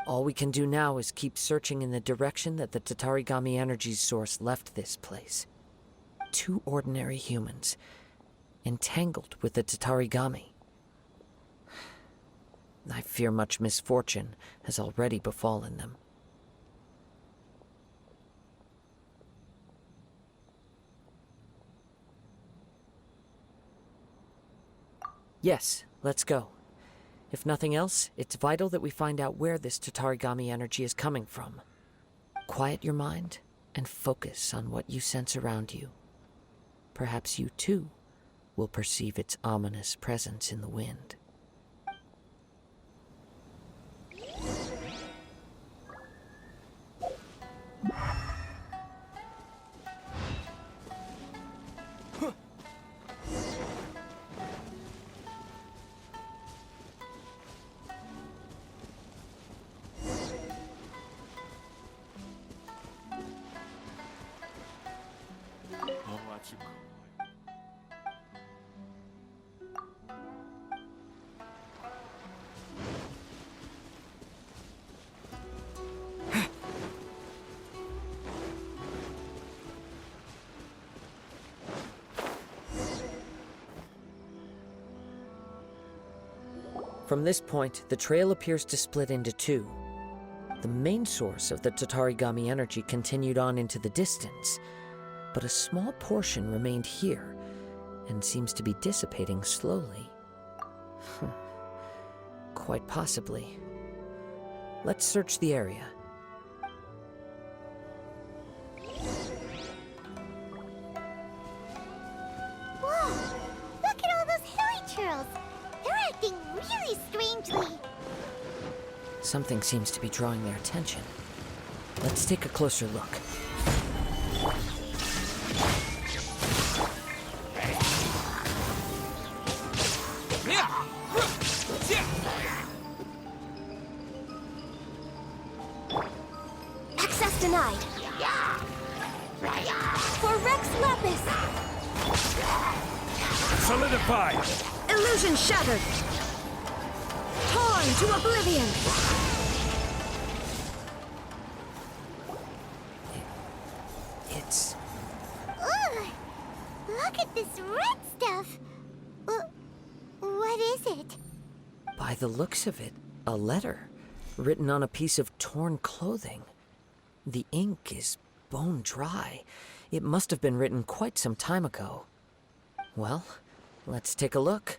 All we can do now is keep searching in the direction that the Tatarigami energy source left this place. 2 ordinary humans, entangled with the Tatarigami. I fear much misfortune has already befallen them. Yes, let's go. If nothing else, it's vital that we find out where this Tatarigami energy is coming from. Quiet your mind and focus on what you sense around you. Perhaps you, too, will perceive its ominous presence in the wind. From this point, the trail appears to split into 2. The main source of the Tatarigami energy continued on into the distance, but a small portion remained here and seems to be dissipating slowly. Quite possibly. Let's search the area. Whoa! Look at all those hilly churls! They're acting really strangely. Something seems to be drawing their attention. Let's take a closer look. Access denied. For Rex Lapis! Solidified! Illusion shattered! Torn to oblivion! It's... Ugh! Look at this red stuff! What is it? By the looks of it, a letter, written on a piece of torn clothing. The ink is bone dry. It must have been written quite some time ago. Well, let's take a look.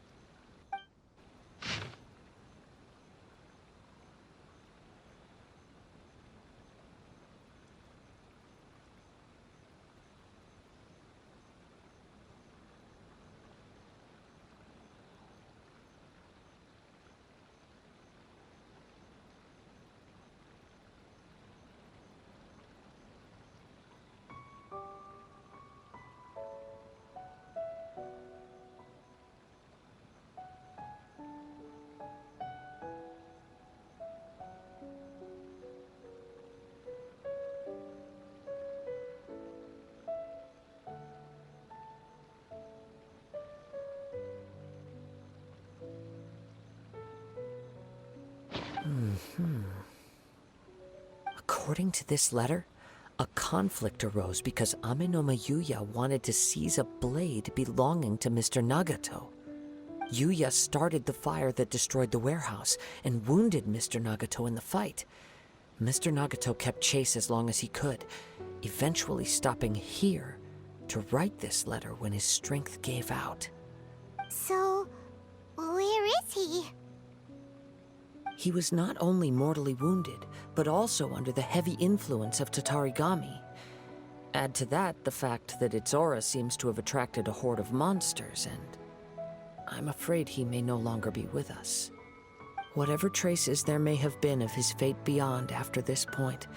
According to this letter, a conflict arose because Amenoma Yuya wanted to seize a blade belonging to Mr. Nagato. Yuya started the fire that destroyed the warehouse and wounded Mr. Nagato in the fight. Mr. Nagato kept chase as long as he could, eventually stopping here to write this letter when his strength gave out. So, where is he? He was not only mortally wounded, but also under the heavy influence of Tatarigami. Add to that the fact that its aura seems to have attracted a horde of monsters, and I'm afraid he may no longer be with us. Whatever traces there may have been of his fate beyond after this point,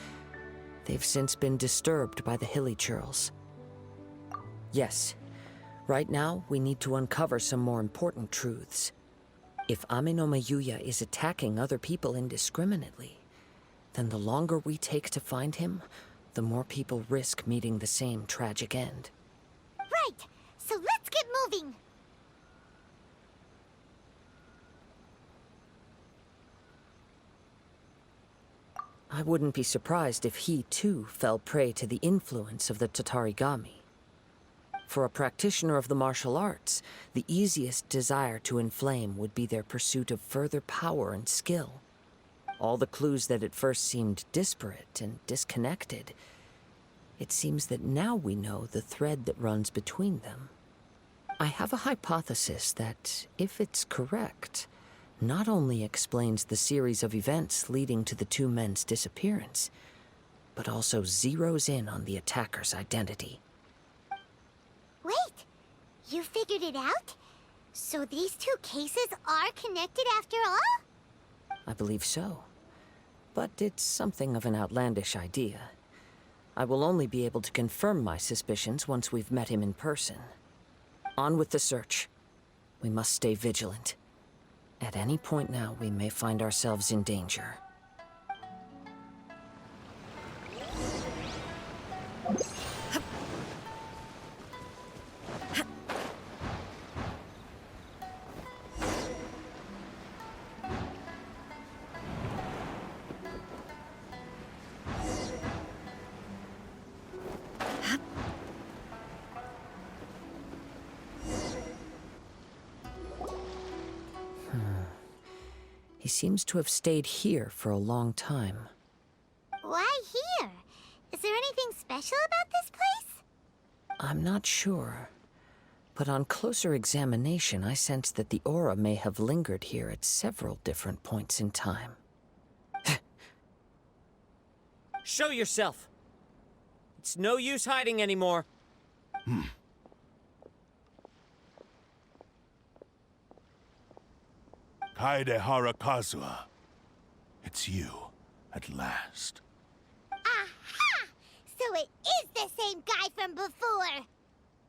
they've since been disturbed by the hilly churls. Yes, right now we need to uncover some more important truths. If Amenoma Yuya is attacking other people indiscriminately, then the longer we take to find him, the more people risk meeting the same tragic end. Right! So let's get moving! I wouldn't be surprised if he, too, fell prey to the influence of the Tatarigami. For a practitioner of the martial arts, the easiest desire to inflame would be their pursuit of further power and skill. All the clues that at first seemed disparate and disconnected, it seems that now we know the thread that runs between them. I have a hypothesis that, if it's correct, not only explains the series of events leading to the two men's disappearance, but also zeroes in on the attacker's identity. Wait, you figured it out? So these two cases are connected after all? I believe so. But it's something of an outlandish idea. I will only be able to confirm my suspicions once we've met him in person. On with the search. We must stay vigilant. At any point now, we may find ourselves in danger. He seems to have stayed here for a long time. Why here? Is there anything special about this place? I'm not sure. But on closer examination, I sense that the aura may have lingered here at several different points in time. Show yourself! It's no use hiding anymore. Kaede Harakazua. It's you, at last. Aha! So it is the same guy from before!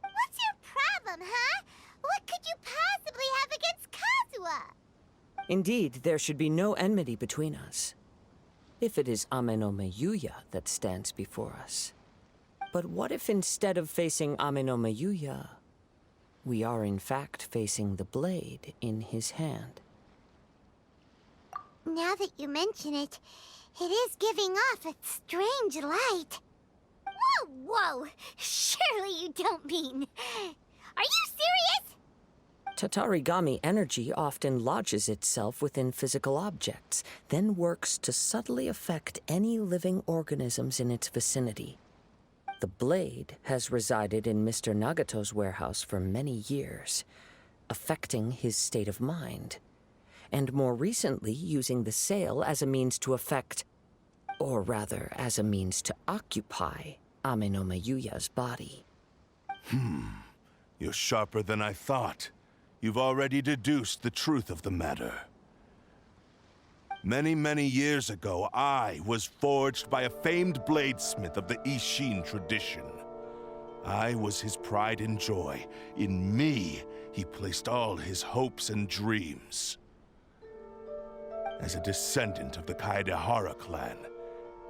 What's your problem, huh? What could you possibly have against Kazuha? Indeed, there should be no enmity between us. If it is Ame-no-me Yuya that stands before us. But what if instead of facing Ame-no-me Yuya, we are in fact facing the blade in his hand? Now that you mention it, it is giving off a strange light. Whoa, whoa! Surely you don't mean... Are you serious? Tatarigami energy often lodges itself within physical objects, then works to subtly affect any living organisms in its vicinity. The blade has resided in Mr. Nagato's warehouse for many years, affecting his state of mind, and more recently using the sale as a means to affect, or rather as a means to occupy, Ame-no-me Yuya's body. You're sharper than I thought. You've already deduced the truth of the matter. Many, many years ago, I was forged by a famed bladesmith of the Ishin tradition. I was his pride and joy. In me, he placed all his hopes and dreams. As a descendant of the Kaedehara clan,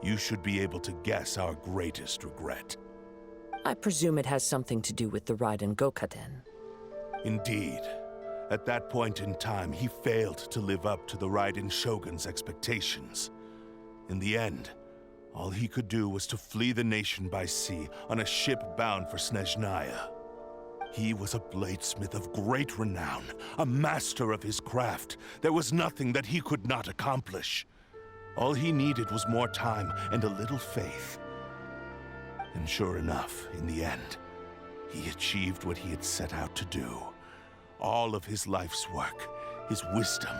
you should be able to guess our greatest regret. I presume it has something to do with the Raiden Gokaden. Indeed. At that point in time, he failed to live up to the Raiden Shogun's expectations. In the end, all he could do was to flee the nation by sea on a ship bound for Snezhnaya. He was a bladesmith of great renown, a master of his craft. There was nothing that he could not accomplish. All he needed was more time and a little faith. And sure enough, in the end, he achieved what he had set out to do. All of his life's work, his wisdom,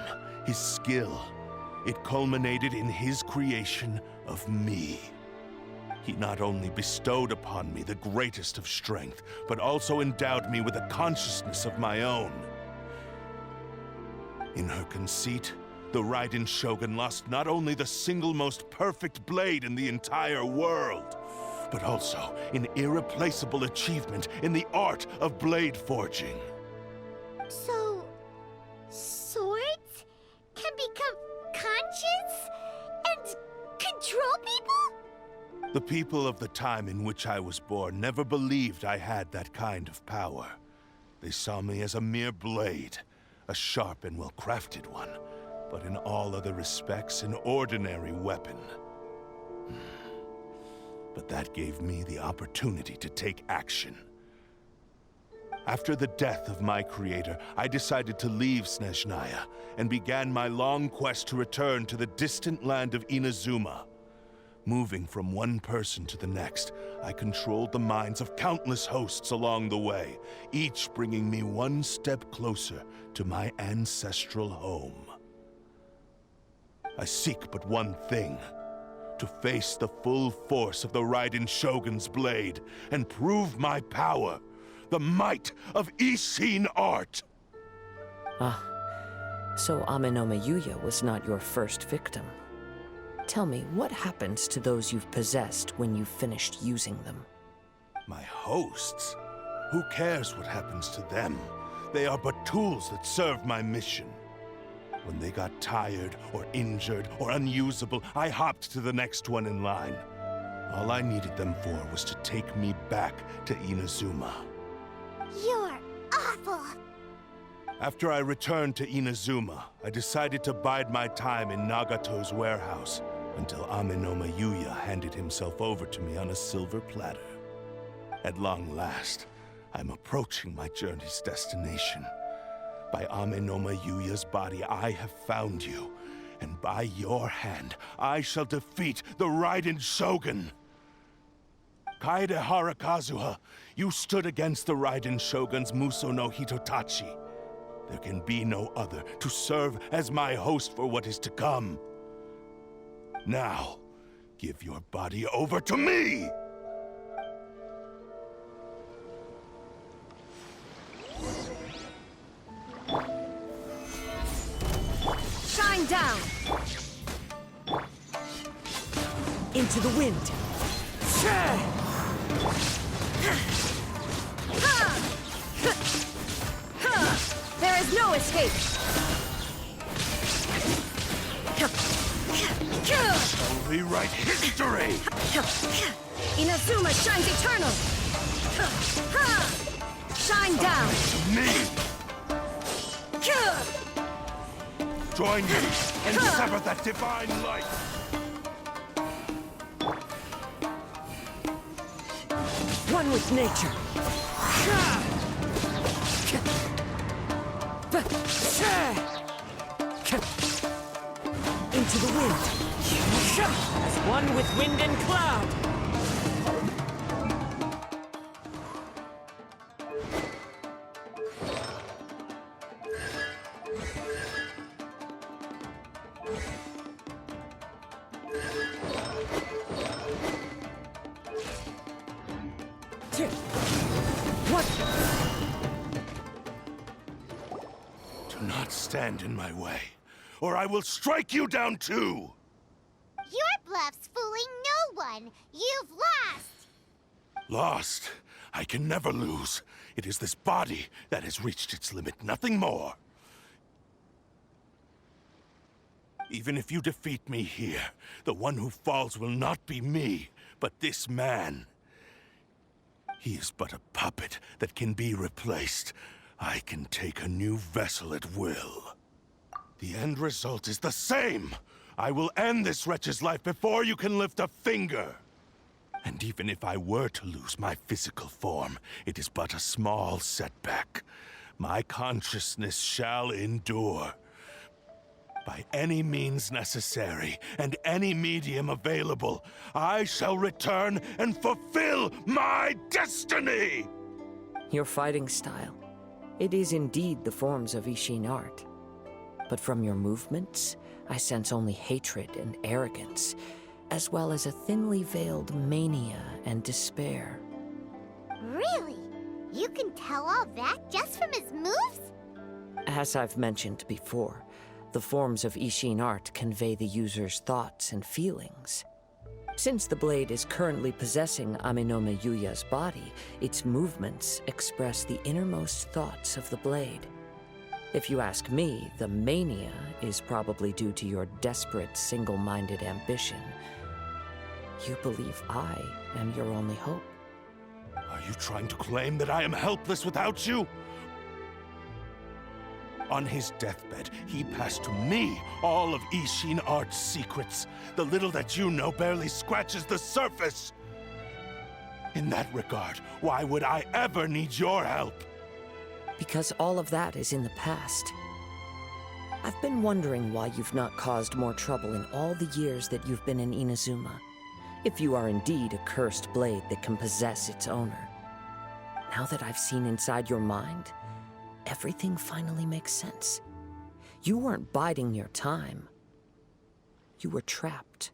his skill, it culminated in his creation of me. He not only bestowed upon me the greatest of strength, but also endowed me with a consciousness of my own. In her conceit, the Raiden Shogun lost not only the single most perfect blade in the entire world, but also an irreplaceable achievement in the art of blade forging. So... swords can become conscious and control people? The people of the time in which I was born never believed I had that kind of power. They saw me as a mere blade, a sharp and well-crafted one, but in all other respects an ordinary weapon. But that gave me the opportunity to take action. After the death of my creator, I decided to leave Snezhnaya and began my long quest to return to the distant land of Inazuma. Moving from one person to the next, I controlled the minds of countless hosts along the way, each bringing me one step closer to my ancestral home. I seek but one thing: to face the full force of the Raiden Shogun's blade and prove my power, the might of Ishin art. Ah, so Amenome Yuya was not your first victim. Tell me, what happens to those you've possessed when you've finished using them? My hosts? Who cares what happens to them? They are but tools that serve my mission. When they got tired, or injured, or unusable, I hopped to the next one in line. All I needed them for was to take me back to Inazuma. You're awful. After I returned to Inazuma, I decided to bide my time in Nagato's warehouse until Amenome Yuya handed himself over to me on a silver platter. At long last, I'm approaching my journey's destination. By Amenome Yuya's body, I have found you, and by your hand, I shall defeat the Raiden Shogun. Kaede Harakazuha, you stood against the Raiden Shogun's Muso no Hitotachi. There can be no other to serve as my host for what is to come. Now, give your body over to me! Shine down! Into the wind! There is no escape! Rewrite history! Inazuma shines eternal! Shine down! Me! Join me and sever that divine light! One with nature! Into the wind! As one with wind and cloud! What? Do not stand in my way, or I will strike you down too! Your bluff's fooling no one. You've lost. Lost? I can never lose. It is this body that has reached its limit, nothing more. Even if you defeat me here, the one who falls will not be me, but this man. He is but a puppet that can be replaced. I can take a new vessel at will. The end result is the same! I will end this wretch's life before you can lift a finger! And even if I were to lose my physical form, it is but a small setback. My consciousness shall endure. By any means necessary, and any medium available, I shall return and fulfill my destiny! Your fighting style. It is indeed the forms of Ishin art. But from your movements, I sense only hatred and arrogance, as well as a thinly veiled mania and despair. Really? You can tell all that just from his moves? As I've mentioned before, the forms of Ishin art convey the user's thoughts and feelings. Since the blade is currently possessing Amenome Yuya's body, its movements express the innermost thoughts of the blade. If you ask me, the mania is probably due to your desperate, single-minded ambition. You believe I am your only hope. Are you trying to claim that I am helpless without you? On his deathbed, he passed to me all of Ishin Art's secrets. The little that you know barely scratches the surface. In that regard, why would I ever need your help? Because all of that is in the past. I've been wondering why you've not caused more trouble in all the years that you've been in Inazuma. If you are indeed a cursed blade that can possess its owner. Now that I've seen inside your mind, everything finally makes sense. You weren't biding your time. You were trapped.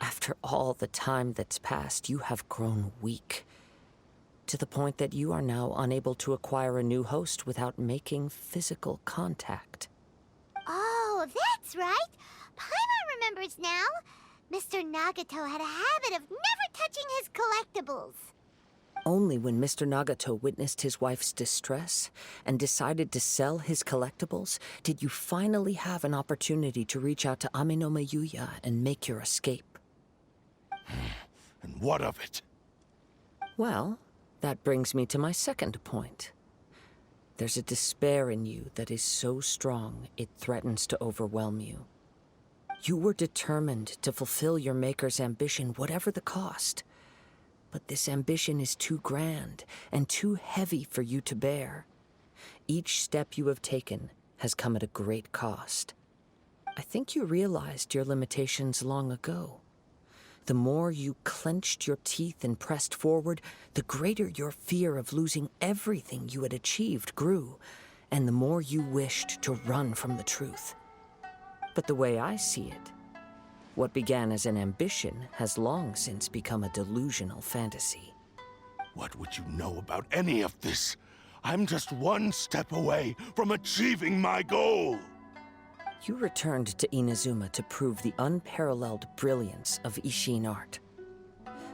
After all the time that's passed, you have grown weak. To the point that you are now unable to acquire a new host without making physical contact. Oh, that's right. Paimon remembers now. Mr. Nagato had a habit of never touching his collectibles. Only when Mr. Nagato witnessed his wife's distress and decided to sell his collectibles did you finally have an opportunity to reach out to Amenoma Yuya and make your escape. And what of it? Well, that brings me to my second point. There's a despair in you that is so strong it threatens to overwhelm you. You were determined to fulfill your maker's ambition, whatever the cost. But this ambition is too grand and too heavy for you to bear. Each step you have taken has come at a great cost. I think you realized your limitations long ago. The more you clenched your teeth and pressed forward, the greater your fear of losing everything you had achieved grew, and the more you wished to run from the truth. But the way I see it, what began as an ambition has long since become a delusional fantasy. What would you know about any of this? I'm just one step away from achieving my goal! You returned to Inazuma to prove the unparalleled brilliance of Ishin art.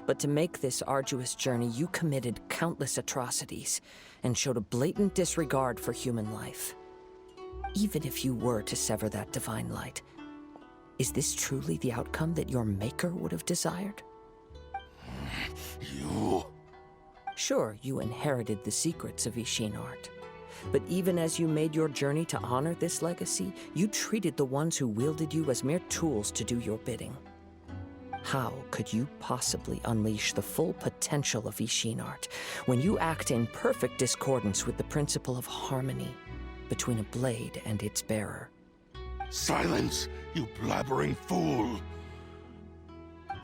But to make this arduous journey, you committed countless atrocities and showed a blatant disregard for human life. Even if you were to sever that divine light, is this truly the outcome that your maker would have desired? You... Sure, you inherited the secrets of Ishin art. But even as you made your journey to honor this legacy, you treated the ones who wielded you as mere tools to do your bidding. How could you possibly unleash the full potential of Ishin art when you act in perfect discordance with the principle of harmony between a blade and its bearer? Silence, you blabbering fool!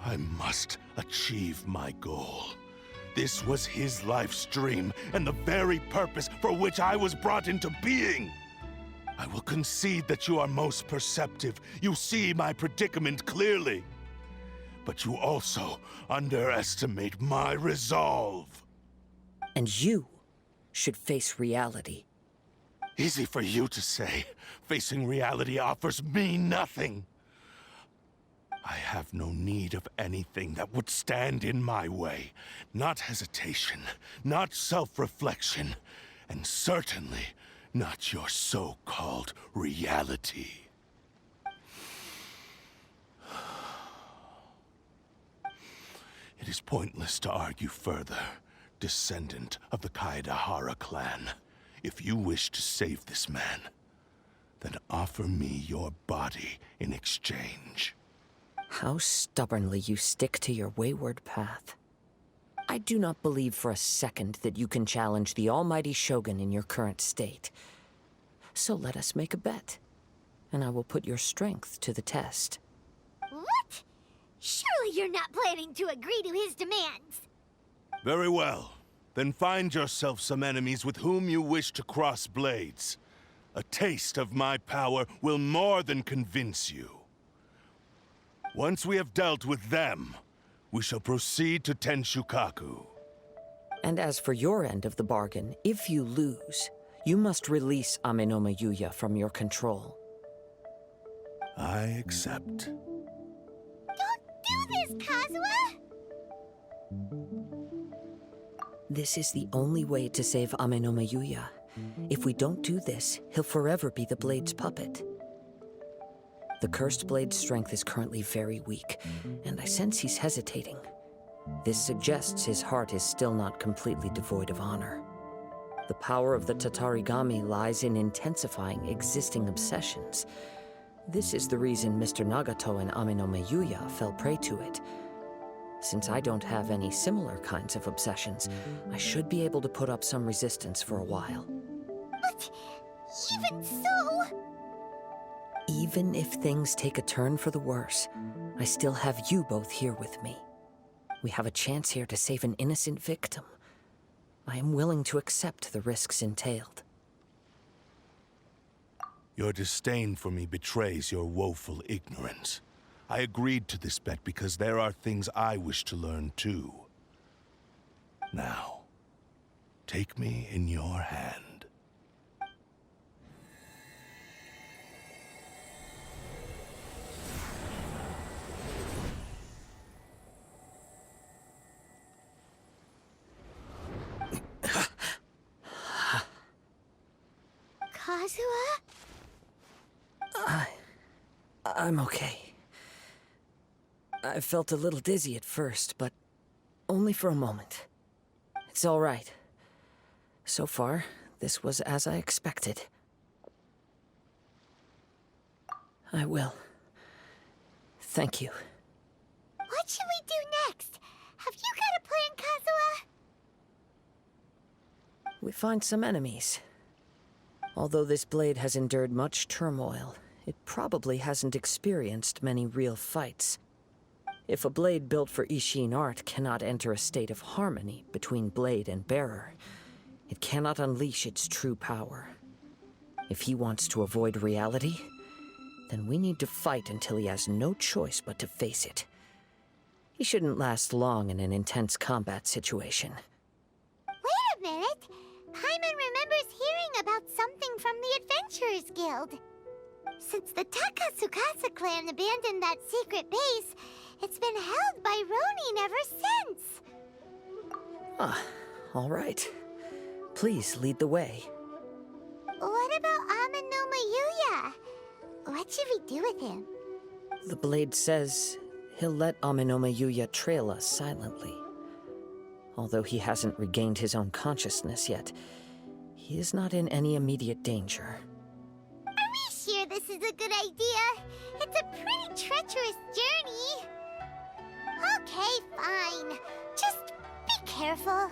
I must achieve my goal. This was his life's dream, and the very purpose for which I was brought into being. I will concede that you are most perceptive. You see my predicament clearly. But you also underestimate my resolve. And you should face reality. Easy for you to say. Facing reality offers me nothing. I have no need of anything that would stand in my way. Not hesitation, not self-reflection, and certainly not your so-called reality. It is pointless to argue further, descendant of the Kaedahara clan. If you wish to save this man, then offer me your body in exchange. How stubbornly you stick to your wayward path. I do not believe for a second that you can challenge the almighty Shogun in your current state. So let us make a bet, and I will put your strength to the test. What? Surely you're not planning to agree to his demands. Very well. Then find yourself some enemies with whom you wish to cross blades. A taste of my power will more than convince you. Once we have dealt with them, we shall proceed to Tenshukaku. And as for your end of the bargain, if you lose, you must release Amenoma Yuya from your control. I accept. Don't do this, Kazuha! This is the only way to save Amenoma Yuya. If we don't do this, he'll forever be the Blade's puppet. The Cursed Blade's strength is currently very weak, and I sense he's hesitating. This suggests his heart is still not completely devoid of honor. The power of the Tatarigami lies in intensifying existing obsessions. This is the reason Mr. Nagato and Amenoma Yuya fell prey to it. Since I don't have any similar kinds of obsessions, I should be able to put up some resistance for a while. But even so... Even if things take a turn for the worse, I still have you both here with me. We have a chance here to save an innocent victim. I am willing to accept the risks entailed. Your disdain for me betrays your woeful ignorance. I agreed to this bet because there are things I wish to learn too. Now, take me in your hand. Kazuha? I'm okay. I felt a little dizzy at first, but only for a moment. It's all right. So far, this was as I expected. I will. Thank you. What should we do next? Have you got a plan, Kazuha? We find some enemies. Although this blade has endured much turmoil, it probably hasn't experienced many real fights. If a blade built for Ishin art cannot enter a state of harmony between blade and bearer, it cannot unleash its true power. If he wants to avoid reality, then we need to fight until he has no choice but to face it. He shouldn't last long in an intense combat situation. Wait a minute! Paimon remembers hearing about something from the Adventurers Guild. Since the Takatsukasa clan abandoned that secret base, it's been held by Ronin ever since. Ah, all right. Please lead the way. What about Amanoma Yuya? What should we do with him? The blade says he'll let Aminoma Yuya trail us silently. Although he hasn't regained his own consciousness yet, he is not in any immediate danger. Are we sure this is a good idea? It's a pretty treacherous journey. Okay, fine. Just be careful.